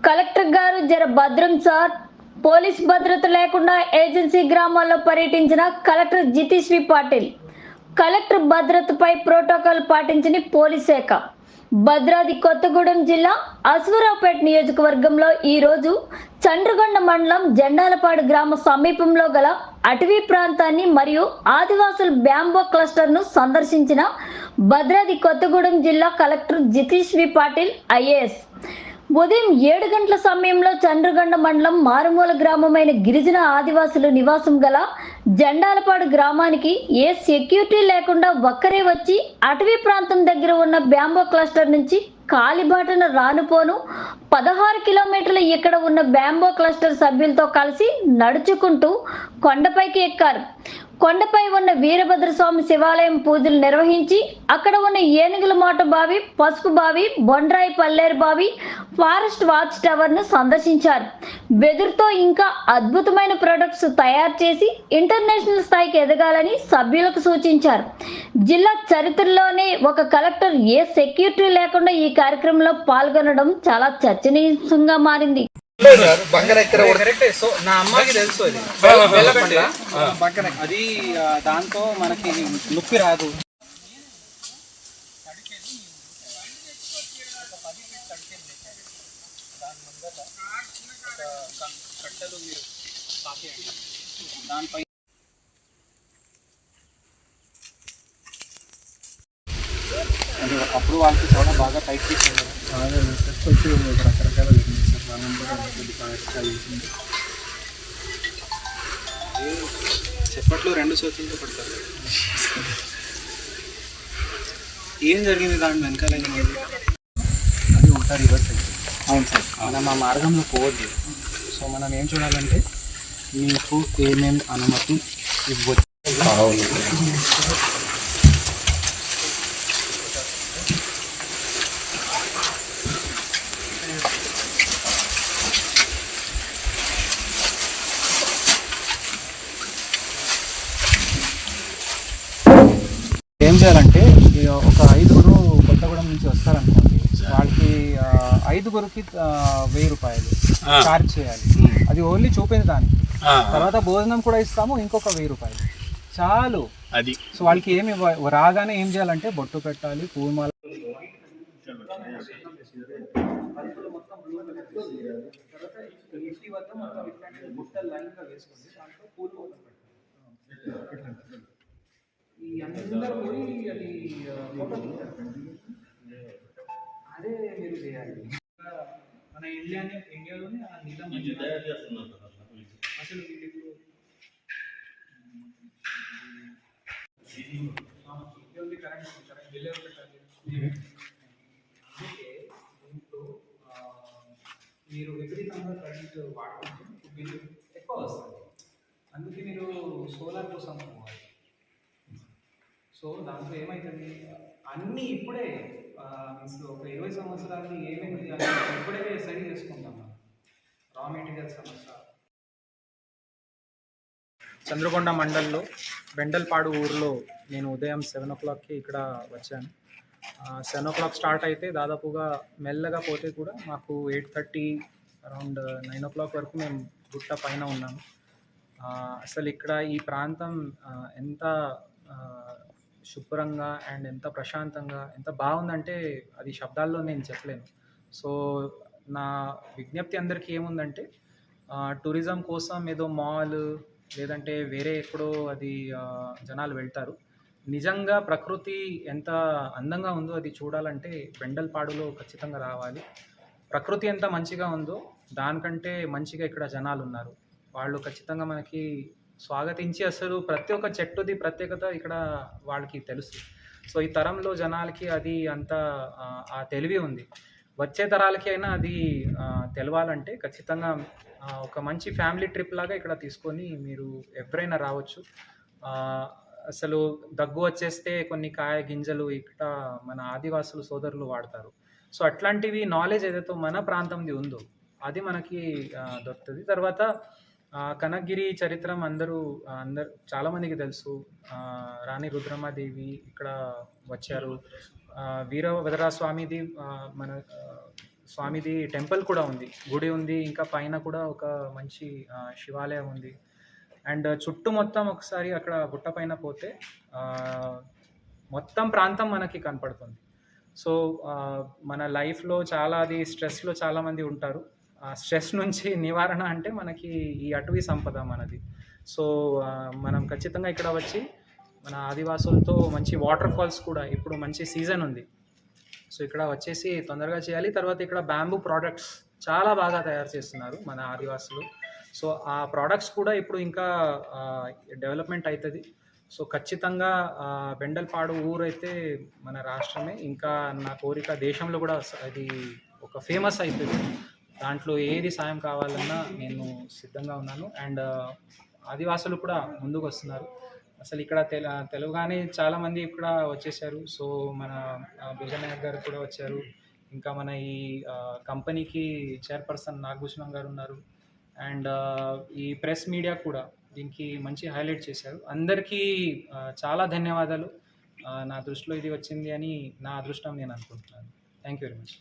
Collector గారు జర భద్రం సార్. పోలీస్ భద్రత లేకుండా ఏజెన్సీ గ్రామాల్లో పర్యటించిన కలెక్టర్ జితేశ్వరి పాటిల్. కలెక్టర్ భద్రతపై ప్రోటోకాల్ పాటించని పోలీస్ శాఖ. భద్రాద్రి కొత్తగూడెం జిల్లా అశ్వరావుపేట నియోజకవర్గంలో ఈరోజు చండ్రగొండ మండలం జెండాలపాడు గ్రామ సమీపంలో గల అటవీ ప్రాంతాన్ని మరియు ఆదివాసుల బ్యాంబో క్లస్టర్ను సందర్శించిన భద్రాద్రి కొత్తగూడెం జిల్లా కలెక్టర్ జితేశ్వరి పాటిల్ ఐఏఎస్. ఉదయం 7 గంటల సమయంలో చండ్రగొండ మండలం మారుమూల గ్రామమైన గిరిజన ఆదివాసులు నివాసం గల జెండాలపాడు గ్రామానికి ఏ సెక్యూరిటీ లేకుండా ఒక్కరే వచ్చి అటవీ ప్రాంతం దగ్గర ఉన్న బ్యాంబో క్లస్టర్ నుంచి కాలిబాటన రానుపోను 16 కిలోమీటర్ల ఇక్కడ ఉన్న బ్యాంబో క్లస్టర్ సభ్యులతో కలిసి నడుచుకుంటూ కొండపైకి ఎక్కారు. కొండపై ఉన్న వీరభద్రస్వామి శివాలయం పూజలు నిర్వహించి అక్కడ ఉన్న ఏనుగుల మోట బావి, పసుపు బావి, బొండ్రాయి పల్లేరు బావి, ఫారెస్ట్ వాచ్ టవర్ ను సందర్శించారు. వెదురుతో ఇంకా అద్భుతమైన ప్రొడక్ట్స్ తయారు చేసి ఇంటర్నేషనల్ స్థాయికి ఎదగాలని సభ్యులకు సూచించారు. జిల్లా చరిత్రలోనే ఒక కలెక్టర్ ఏ సెక్యూరిటీ లేకుండా ఈ కార్యక్రమంలో పాల్గొనడం చాలా చర్చనీయాంశంగా మారింది. సో నా అమ్మకి తెలుసు అది దాంతో మనకి నొప్పి రాదు. దానిపై అప్పుడు వాళ్ళకి చాలా బాగా టైట్ చేసింది. రకరకాల చెప్పట్లో 2 సోచులతో పడతారు. ఏం జరిగింది దాని వెనకాల? అది ఉంటా రివర్స్ అయితే. అవును సార్, మనం ఆ మార్గంలో పోవద్దు. సో మనం ఏం చూడాలంటే మీకు ఏమేమి అనుమతి ఇవ్వచ్చు. ఏం చేయాలంటే ఒక 5గురు కొత్తగూడెం నుంచి వస్తారనుకోండి, వాళ్ళకి 5గురికి 1000 రూపాయలు ఛార్జ్ చేయాలి. అది ఓన్లీ చూపించడానికి. తర్వాత భోజనం కూడా ఇస్తాము, ఇంకొక 1000 రూపాయలు చాలు అది. సో వాళ్ళకి ఏమి రాగానే ఏం చేయాలంటే బొట్టు పెట్టాలి, పూమాల ఈ అందరూ పోయి అది అదే మీరు చేయాలి. మన ఇండియాలోనే ఆ నీలం తయారు చేస్తున్నారు అసలు. వీళ్ళు కరెంట్ బిల్ ఎవరు పెట్టాలి? అందుకే దీంట్లో మీరు విపరీతంగా కరెంట్ వాడుకుంటే బిల్లు ఎక్కువ వస్తుంది. అందుకే మీరు సోలార్ కోసం పోవాలి. సో దాంట్లో ఏమవుతుంది, అన్నీ ఇప్పుడే మీన్స్ ఒక 20 సంవత్సరాలు ఏమేమి ఇప్పుడే స్టడీ చేసుకుంటాం. రా మెటీరియల్ సమస్య. చంద్రగొండ మండల్లో బెండల్పాడు ఊరిలో నేను ఉదయం 7 o'clockకి ఇక్కడ వచ్చాను. 7 o'clock స్టార్ట్ అయితే దాదాపుగా మెల్లగా పోతే కూడా మాకు 8:30 అరౌండ్ 9 o'clock వరకు మేము గుట్ట పైన ఉన్నాము. అసలు ఇక్కడ ఈ ప్రాంతం ఎంత శుభ్రంగా అండ్ ఎంత ప్రశాంతంగా ఎంత బాగుందంటే అది శబ్దాల్లో నేను చెప్పలేను. సో నా విజ్ఞప్తి అందరికీ ఏముందంటే, టూరిజం కోసం ఏదో మాల్ లేదంటే వేరే ఎక్కడో అది జనాలు వెళ్తారు. నిజంగా ప్రకృతి ఎంత అందంగా ఉందో అది చూడాలంటే బెండల్పాడులో ఖచ్చితంగా రావాలి. ప్రకృతి ఎంత మంచిగా ఉందో దానికంటే మంచిగా ఇక్కడ జనాలు ఉన్నారు. వాళ్ళు ఖచ్చితంగా మనకి స్వాగతించి అసలు ప్రతి ఒక్క చెట్టుది ప్రత్యేకత ఇక్కడ వాళ్ళకి తెలుసు. సో ఈ తరంలో జనాలకి అది అంత ఆ తెలివి ఉంది. వచ్చే తరాలకి అయినా అది తెలవాలంటే ఖచ్చితంగా ఒక మంచి ఫ్యామిలీ ట్రిప్ లాగా ఇక్కడ తీసుకొని మీరు ఎవరైనా రావచ్చు. అసలు దగ్గు వచ్చేస్తే కొన్ని కాయ గింజలు ఇక్కడ మన ఆదివాసులు సోదరులు వాడతారు. సో అట్లాంటివి నాలెడ్జ్ ఏదైతే మన ప్రాంతంది ఉందో అది మనకి దొరుకుతుంది. తర్వాత కనకగిరి చరిత్ర అందరూ చాలామందికి తెలుసు. రాణి రుద్రమాదేవి ఇక్కడ వచ్చారు. వీరభద్రస్వామిది మన స్వామిది టెంపుల్ కూడా ఉంది, గుడి ఉంది, ఇంకా పైన కూడా ఒక మంచి శివాలయం ఉంది. అండ్ చుట్టూ మొత్తం ఒకసారి అక్కడ గుట్ట పైన పోతే మొత్తం ప్రాంతం మనకి కనపడుతుంది. సో మన లైఫ్లో చాలా అది స్ట్రెస్లో చాలామంది ఉంటారు. ఆ స్ట్రెస్ నుంచి నివారణ అంటే మనకి ఈ అటవీ సంపద మనది. సో మనం ఖచ్చితంగా ఇక్కడ వచ్చి మన ఆదివాసులతో మంచి వాటర్ ఫాల్స్ కూడా ఇప్పుడు మంచి సీజన్ ఉంది. సో ఇక్కడ వచ్చేసి తొందరగా చేయాలి. తర్వాత ఇక్కడ బ్యాంబూ ప్రోడక్ట్స్ చాలా బాగా తయారు చేస్తున్నారు మన ఆదివాసులు. సో ఆ ప్రోడక్ట్స్ కూడా ఇప్పుడు ఇంకా డెవలప్మెంట్ అవుతుంది. సో ఖచ్చితంగా బెండల్పాడు ఊరైతే మన రాష్ట్రమే, ఇంకా నా కోరిక దేశంలో కూడా అది ఒక ఫేమస్ అవుతుంది. దాంట్లో ఏది సాయం కావాలన్నా నేను సిద్ధంగా ఉన్నాను. అండ్ ఆదివాసులు కూడా ముందుకు వస్తున్నారు. అసలు ఇక్కడ తెలుగుగానే చాలామంది ఇక్కడ వచ్చేసారు. సో మన బిజయనాయక్ గారు కూడా వచ్చారు. ఇంకా మన ఈ కంపెనీకి చైర్పర్సన్ నాగభూషణం గారు ఉన్నారు. అండ్ ఈ ప్రెస్ మీడియా కూడా దీనికి మంచి హైలైట్ చేశారు. అందరికీ చాలా ధన్యవాదాలు. నా దృష్టిలో ఇది వచ్చింది అని నా అదృష్టం నేను అనుకుంటున్నాను. Thank you very much.